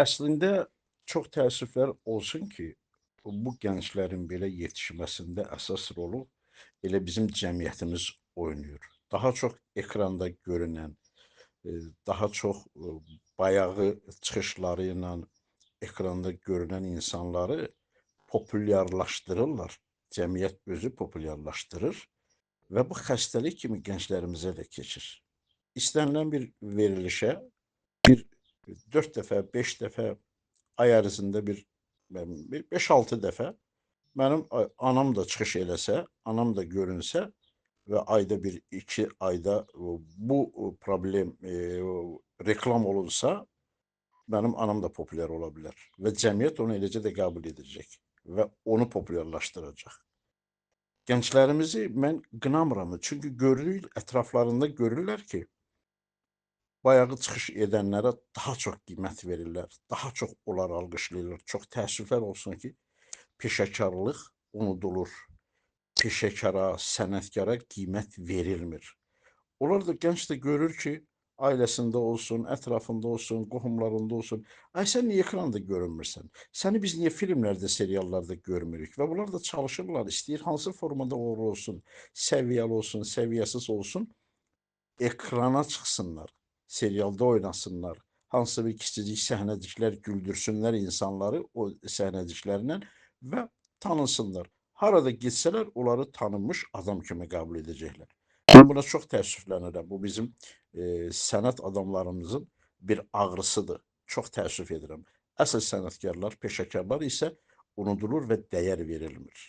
Əslində çox təəssüflər olsun ki, bu gənclərin belə yetişməsində əsas rolu elə bizim cəmiyyətimiz oynayır. Daha çox ekranda görünən, daha çox, bayağı çıxışları ilə ekranda görünən insanları populyarlaşdırırlar. Cəmiyyət özü populyarlaşdırır və bu xəstəlik kimi gənclərimizə də keçir. İstənilən bir verilişə bir 4 dəfə, 5 dəfə ay ərzində bir 5-6 dəfə mənim anam da çıxış eləsə, anam da görünsə və ayda bir, 2 ayda bu problem reklam olunsa, mənim anam da populyar ola bilər və cəmiyyət onu eləcə də qəbul edəcək və onu populyarlaşdıracaq. Gənclərimizi mən qınamıram, çünki görürük, ətraflarında görürlər ki, bayağı çıxış edənlərə daha çox qiymət verirlər, daha çox onlar alqışlayırlar. Çox təəssüflər olsun ki, peşəkarlıq unudulur. Peşəkara, sənətkara qiymət verilmir. Onlar da gənc də görür ki, ailəsində olsun, ətrafında olsun, qohumlarında olsun. Ay sən niyə ekranda görünmürsən? Səni biz niyə filmlərdə, seriallarda görmürük? Və bunlar da çalışırlar, istəyir hansı formada olsun, səviyyəli olsun, səviyyəsiz olsun, ekrana çıxsınlar, serialda oynasınlar, hansısa bir kiçicik səhnəciklər güldürsünlər insanları o səhnəciklərlə və tanınsınlar. Harada getsələr, onları tanınmış adam kimi qəbul edəcəklər. Mən buna çox təəssüflənirəm. Bu bizim sənət adamlarımızın bir ağrısıdır. Çox təəssüf edirəm. Əsl sənətkarlar, peşəkarlar isə unudulur və dəyər verilmir.